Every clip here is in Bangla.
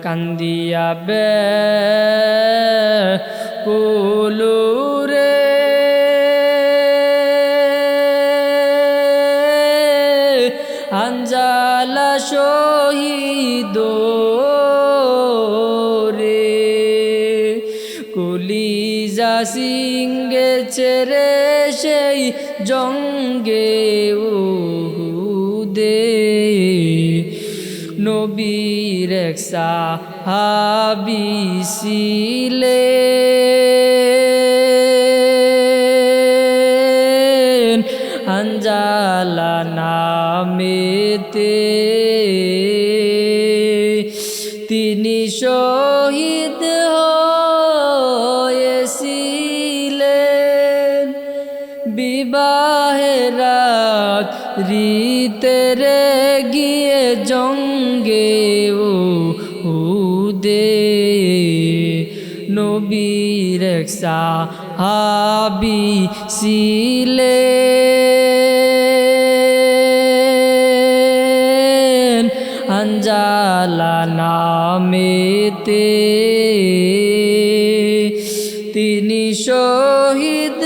কান্দিয়া কুলুরে হানজালা শহীদ রে কলিজা সিংহে ছেড়ে সেই জঙ্গে উহুদে নবীর এক সাহাবী ছিলেন হানজালা নামেতে তিনি শহীদ হয়েছিলেন বিবাহের রাত রিতেরে গিয়ে জঙ্গে উহুদে নবীর এক সাহাবী ছিলেন হানজালা নামেতে তিনি শহীদ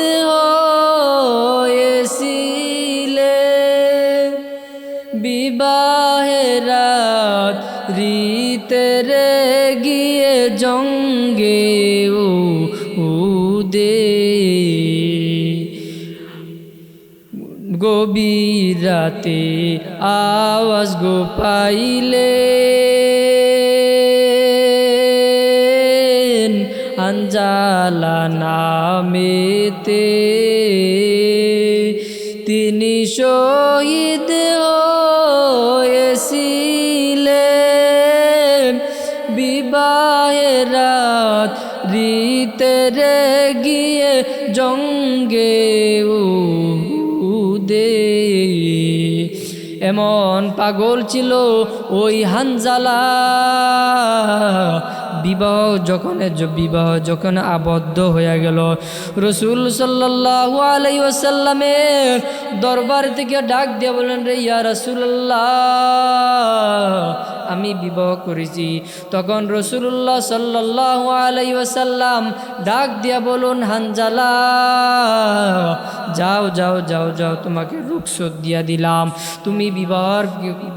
হয়েছিলেন বিবাহের রাত রিতেরে গিয়ে জঙ্গে উহুদে গভীর রাতে আওয়াজ গো পাইলেন হানজালা নামেতে তিনি শহীদ হয়েছিলেন বিবাহের রাত রিতেরে গিয়ে জঙ্গে উহুদে এমন পাগল ছিল ওই হানজালা বিবাহ যখন আবদ্ধ হয়ে গেল রাসূল সাল্লাল্লাহু আলাইহি ওয়াসাল্লামের দরবার থেকে ডাক দিয়ে বলেন রে ইয়া রাসূলুল্লাহ আমি বিবাহ করেছি তখন রাসূলুল্লাহ সাল্লাল্লাহু আলাইহি ওয়াসাল্লাম ডাক দিয়া বলুন হানজালা যাও যাও যাও যাও তোমাকে রুখসত দিয়া দিলাম তুমি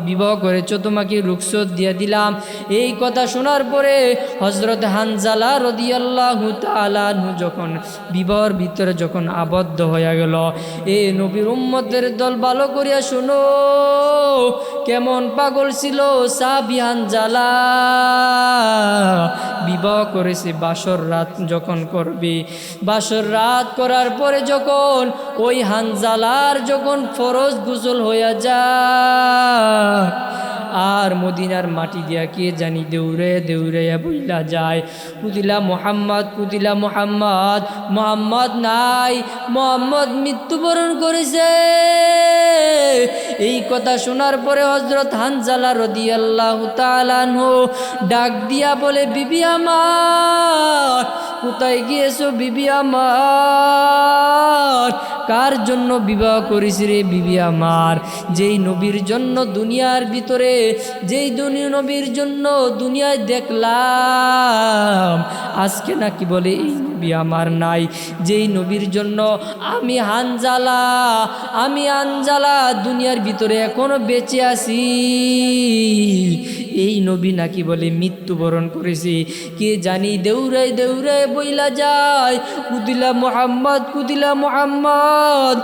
বিবাহ করেছো তোমাকে রুখসত দিয়া দিলাম এই কথা শোনার পরে হযরত হানজালা রাদিয়াল্লাহু তাআলা আনহু যখন বিবাহের ভিতরে যখন আবদ্ধ হয়ে গেল এই নবীর উম্মতের দল ভালো করিয়া শুনো কেমন পাগল ছিল সাহাবী হানজালা বিবাহ করেছে বাসর রাত যখন করবে বাসর রাত করার পরে যখন ওই হানজালার যখন ফরজ গোসল হইয়া যায় আর মদিনার মাটি দিয়া কে জানি দেউরে দেউরাইয়া বইলা যায় কুদিলা মোহাম্মদ মোহাম্মদ নাই মোহাম্মদ মৃত্যুবরণ করেছে এই কথা শোনার পরে হযরত হানজালা রাদিয়াল্লাহু তাআলা আনহু ডাক দিয়া বলে বিবি আমার কোথায় গিয়েছো বিবি আমার কার জন্য বিবাহ করিস রে বিবি আমার যেই নবীর জন্য দুনিয়ার ভিতরে যেই নবীর জন্য দুনিয়ায় দেখলাম আজকে নাকি বলে এই নবী আমার নাই যেই নবীর জন্য আমি হানজালা দুনিয়ার ভিতরে এখনো বেঁচে আছি এই নবী নাকি বলে মৃত্যুবরণ করেছে কে জানি দেউরাই দেউরাই বইলা যায় কুদিলা মোহাম্মদ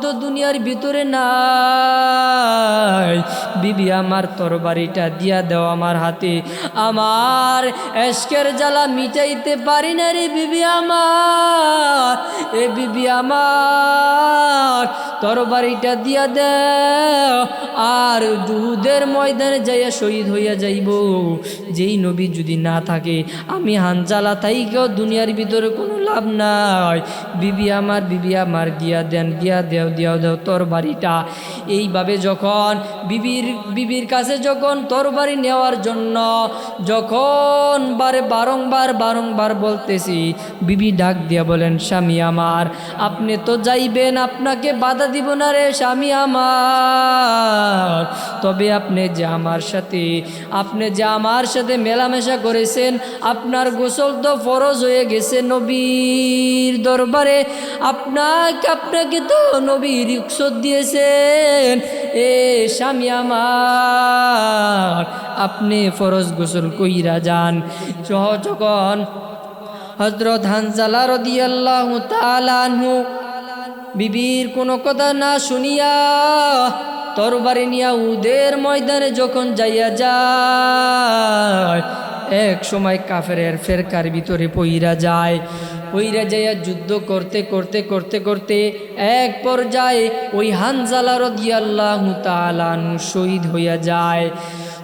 তো দুনিয়ার ভিতরে নাই বিবি আমার তরবারিটা দিয়া দাও আমার হাতে আমার এশকের জ্বালা মিটাইতে পারি না রে বিবি আমার এ বিবি আমার তরবারিটা দিয়া দাও আর উহুদের ময়দানে যাইয়া শহীদ হইয়া যাইব যেই নবী যদি না থাকে আমি হানজালা তাইকেও দুনিয়ার ভিতরে কোনো লাভ নাই বিবি আমার দিয়া দাও তরবারিটা এইভাবে যখন বিবির কাছে যখন তরবারি নেওয়ার জন্য যখন বারংবার বলতেছি বিবি ডাক দিয়া বলেন স্বামী আমার আপনি তো যাইবেন আপনাকে বাধা দিব না রে স্বামী আমার তবে আপনি যে আমার সাথে জামাতে আপনি যে আমার সাথে মেলামেশা করেছেন, আপনার গোসল তো ফরজ হয়ে গেছে নবীর দরবারে। আপনাকে তো নবী রুখসত দিয়েছেন, এ স্বামী আমার আপনি ফরজ গোসল কইরা যান। যখন হযরত হানজালা রাদিয়াল্লাহু তাআলা আনহু বিবির কোনো কথা না শুনিয়া তরবারি নিয়া উদের ময়দানে যখন যাইয়া যায়, এক সময় কাফেরের ফেরকার ভিতরে পইরা যায়। পইরা যাইয়া যুদ্ধ করতে করতে করতে করতে এক পর্যায়ে ওই হানজালা রাদিয়াল্লাহু তাআলা আনহু শহীদ হইয়া যায়।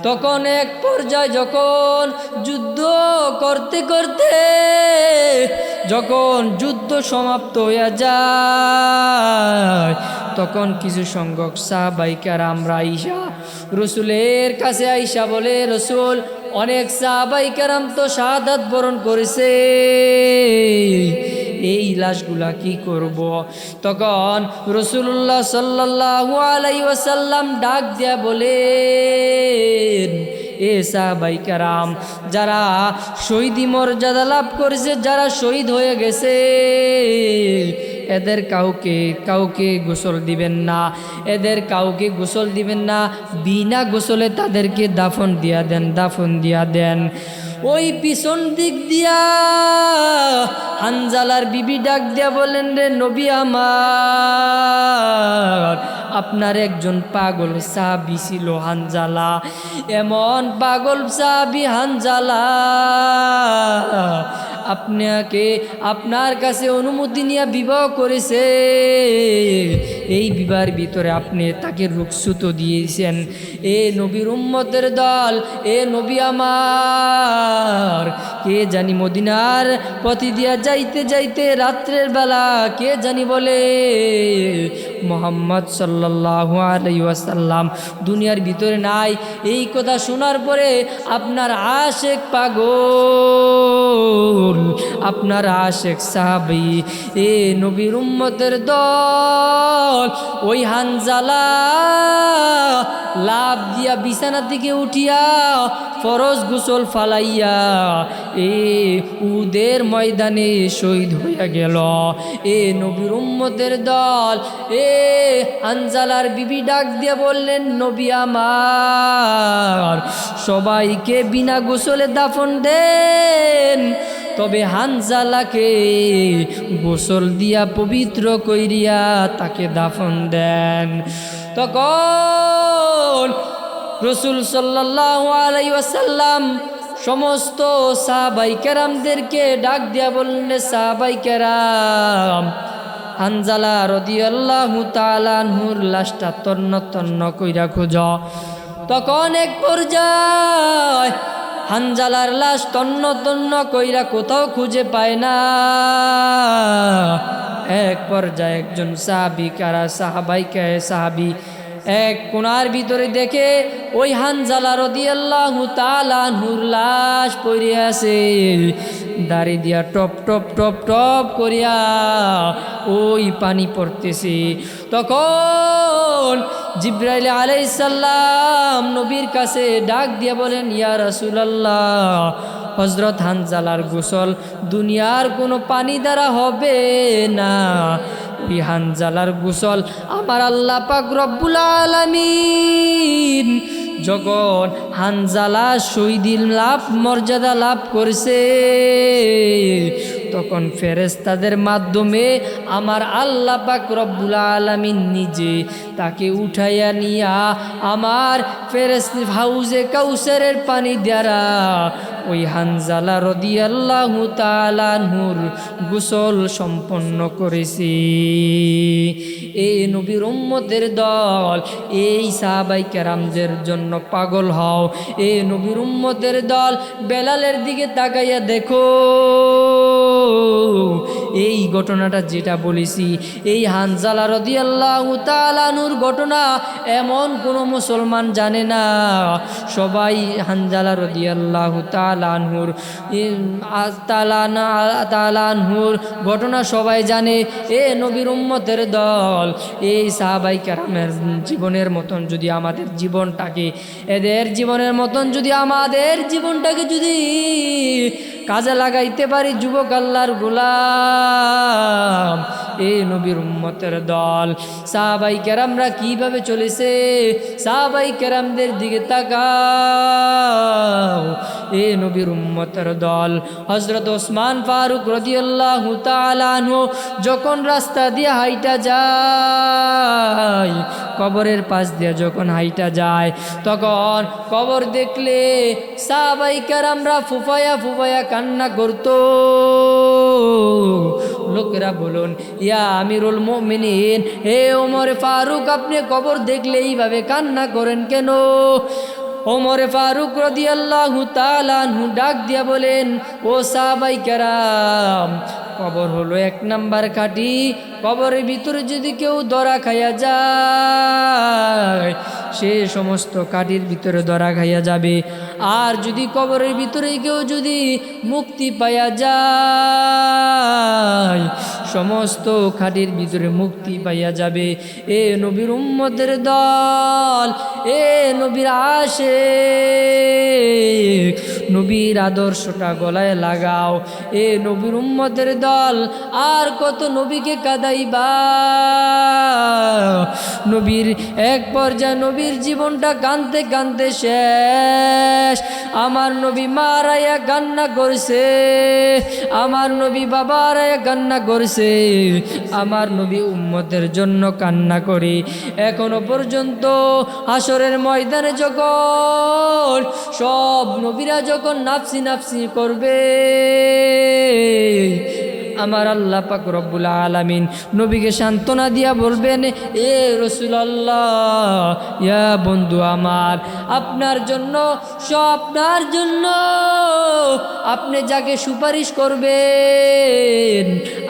তখন এক পর্যায়ে যখন যুদ্ধ করতে করতে যখন যুদ্ধ সমাপ্ত হইয়া যায়, তখন কিছু সংখ্যক সাহাবায়ে কেরামরা আইসা রসুলের কাছে আইসা বলে, রসুল অনেক সাহাবায়ে কেরাম তো শাহাদাত বরণ করেছে, এই লাশগুলা কি করব? তখন রাসূলুল্লাহ সাল্লাল্লাহু আলাইহি ওয়াসাল্লাম ডাক দিয়া বলেন, এ সাহাবায়ে কেরাম, যারা শহীদি মর্যাদা লাভ করেছে, যারা শহীদ হয়ে গেছে, এদের কাউকে গোসল দিবেন না, এদের কাউকে গোসল দিবেন না, বিনা গোসলে তাদেরকে দাফন দিয়া দেন। ওই পিছন দিক দিয়া হানজালার বিবি ডাক দিয়া বলেন, রে নবী আমার, আপনার একজন পাগল সাহাবী ছিল হানজালা, এমন পাগল সাহাবী হানজালা, আপনার কাছে অনুমতি নিয়ে বিবাহ করেছে। এই বিবাহের ভিতরে আপনি তাকে রুখসুত দিয়েছেন। এ নবীর উম্মতের দল, এ নবী আমার, কে জানি মদিনার পথে দিয়া যাইতে যাইতে রাত্রের বেলা কে জানি বলে মুহাম্মদ সাল্লাল্লাহু আলাইহি ওয়াসাল্লাম দুনিয়ার ভিতরে নাই। এই কথা শোনার পরে আপনার আশেক পাগল, আপনার আশেক সাহাবী, এ নবীর উম্মতের দল, ওই হানজালা লাভ দিয়া বিছানা থেকে উঠিয়া ফরজ গোসল ফালাইয়া এ উদের ময়দানে শহীদ হইয়া গেল। এ নবীর উম্মতের দল, এ হানজালার বিবি ডাক দিয়া বললেন, নবী আমার, সবাইকে বিনা গোসলে দাফন দেন, তবে হানজালাকে গোসল দিয়া পবিত্র কইরিয়া তাকে দাফন দেন। তখন রাসূল সাল্লাল্লাহু আলাইহি ওয়াসাল্লাম সমস্ত সাহাবায়ে কেরামদেরকে ডাক দিয়া বললেন, সাহাবায়ে কেরাম, হানজালা রাদিয়াল্লাহু তাআলা আনহুর লাশটা তন্ন তন্ন কইরা খোঁজো। তখন এক পর্যায়ে হানজালার লাশ তন্ন তন্ন কইরা কোথাও খুঁজে পায় না। এক পর্যায়ে একজন সাহাবী এক কোণার ভিতরে দেখে ওই হানজালা রাদিয়াল্লাহু তাআলা আনহুর লাশ পড়ে আছে, দাড়ি দিয়া টপ টপ টপ টপ করিয়া ওই পানি পড়তেছে। তখন জিবরাইল আলাইহিস সালাম নবীর কাছে ডাক দিয়া বলেন, ইয়া রাসূলুল্লাহ, হযরত হানজালার গোসল দুনিয়ার কোনো পানি দ্বারা হবে না, ওই হানজালার গোসল আমার আল্লাহ পাক রব্বুল আলামিন যখন হানজালা শহীদি মর্যাদা লাভ করেছে, তখন ফেরেশতাদের মাধ্যমে আমার আল্লাহ পাক রব্বুল আলামিন নিজে তাকে উঠাইয়া নিয়া আমার ফেরেশতা হাউজে কাউসারের পানি দ্বারা ওই হানজালা রাদিয়াল্লাহু তাআলা আনহুর গোসল সম্পন্ন করেছি। এই নবীর উম্মতের দল, এই সাহাবায়ে কেরামদের জন্য পাগল হও। এই নবীর উম্মতের দল, বেলালের দিকে তাকাইয়া দেখো, এই ঘটনাটা যেটা বলেছি, এই হানজালা রাদিয়াল্লাহু তাআলা আনহুর ঘটনা এমন কোনো মুসলমান জানে না। সবাই হানজালা রাদিয়াল্লাহু তাআলা আনহুর আনহুর ঘটনা সবাই জানে। এ নবীর উম্মতের দল, এই সাহাবায়ে কেরামের জীবনের মতন যদি আমাদের জীবনটাকে, এদের জীবনের মতন যদি আমাদের জীবনটাকে যদি কাজে লাগাইতে পারি, যুবক আল্লাহর গোলাম, এ নবীর উম্মতের দল সাহাবায়ে কেরামরা কিভাবে চলেছে, সাহাবায়ে কেরামদের দিকে তাকাও। এ নবীর উম্মতের দল হযরত ওসমান ফারুক রাদিয়াল্লাহু তাআলা আনহু যখন রাস্তা দিয়ে হাইটা যায়, কবরের পাশ দিয়ে যখন হাইটা যায়, তখন কবর দেখলে সাহাবায়ে কেরামরা ফুফায়া ফুফায়া কান্না করতো। লোকেরা বলুন, ইয়া আমিরুল মুমিনিন, হে ওমর ফারুক, আপনি কবর দেখলে এইভাবে কান্না করেন কেন? ওমর ফারুক রাদিয়াল্লাহু তাআলা আনহু ডাক দিয়া বলেন, ও সাহাবায়ে কেরাম, কবর হলো এক নাম্বার কাঠি। কবরের ভিতরে যদি কেউ ধরা খাইয়া যায়, সে সমস্ত কাঠির ভিতরে ধরা খাইয়া যাবে। আর যদি কবরের ভিতরে কেউ যদি মুক্তি পাইয়া যায়, সমস্ত খাটির ভিতরে মুক্তি পাইয়া যাবে। এ নবীর উম্মতের দল, এ নবীর আশিক, নবীর আদর্শটা গলায় লাগাও। এ নবীর উম্মতের দল, আর কত নবীকে কাঁদাইবা? নবীর এক পর্যায়ে নবীর জীবনটা কাঁদতে কাঁদতে শেষ। আমার নবী মারাইয়া কান্না করছে, আমার নবী বাবা হারাইয়া কান্না করছে, আমার নবী উম্মতের জন্য কান্না করে। এখনো পর্যন্ত হাসরের ময়দানে যখন সব নবীরা যখন নাফসি নাফসি করবে, আমার আল্লাহ পাক রব্বুল আলামিন নবীকে সান্ত্বনা দিয়া বলবেন, এ রাসূলুল্লাহ, ইয়া বন্ধু আমার, আপনার জন্য, আপনার জন্য আপনি যাকে সুপারিশ করবেন,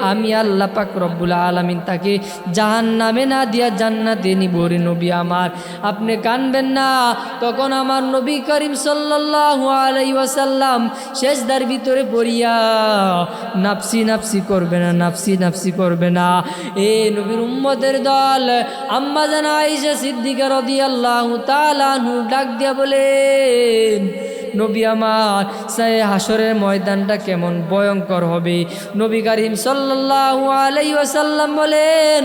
আমি আল্লাহ পাক রব্বুল আলামিন তাকে জাহান্নামে না দিয়া জান্নাতে নিব রে নবী আমার। আপনি কানবেন না। তখন আমার নবী করিম সাল্লাল্লাহু আলাইহি ওয়াসাল্লাম সেজদার ভিতরে পড়িয়া নাফসি নাফসি করবে না, নাফসি নাফসি করবে না। এ নবীর উম্মতের দল আম্মা জান আয়েশা সিদ্দিকা রাদিয়াল্লাহু তাআলা আনহু ডাক দিয়া বলেন, নবী আমার, সে হাসরের ময়দানটা কেমন ভয়ঙ্কর হবে। নবী করিম সাল্লাল্লাহু আলাইহি ওয়াসাল্লাম বলেন,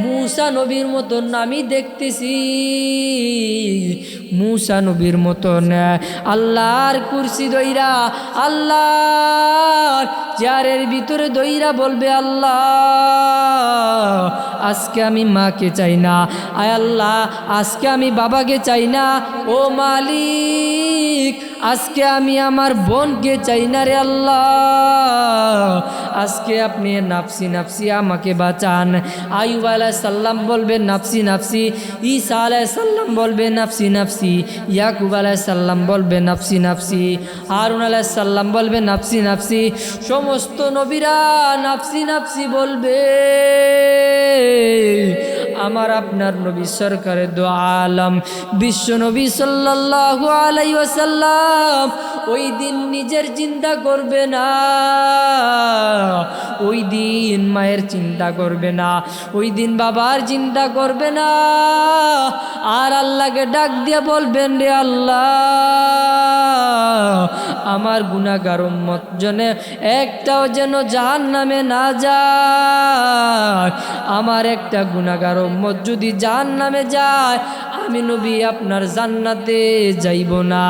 মূসা নবীর মতন আমি দেখতেছি, মূসা নবীর মতন আল্লাহর কুরসি দইরা, আল্লাহর চেয়ারের ভিতরে দইরা বলবে, আল্লাহ আজকে আমি মাকে চাই না, আয় আল্লাহ আজকে আমি বাবাকে চাই না, ও মালিক আজকে আমি আমার বোনকে চাই না রে আল্লাহ, আজকে আপনি নাফসি নাফসি আমাকে বাঁচান। আইয়ুব আলাইহিস সালাম বলবে নাফসি নাফসি, ঈসা আলাইহিস সালাম বলবে নাফসি নাফসি, ইয়াকুব আলাইহিস সালাম বলবে নাফসি নাফসি, হারুন আলাইহিস সালাম বলবে নাফসি নাফসি। সমস্ত নবীরা নাফসি নাফসি বলবে। আমার আপনার নবী সরকারে দো আলম বিশ্ব নবী সাল্লাল্লাহু আলাইহি ওয়াসাল্লাম ওই দিন নিজের চিন্তা করবে না, ওই দিন মায়ের চিন্তা করবে না, ওই দিন বাবার চিন্তা করবে না। আর আল্লাহকে ডাক দিয়ে বলবেন, রে আল্লাহ আমার গুনাহগার উম্মত জনে একটাও যেন জাহান্নামে না যায়। আমার একটা গুনাহগার উম্মত যদি জাহান্নামে যায়, আমি নবী আপনার জান্নাতে যাইব না।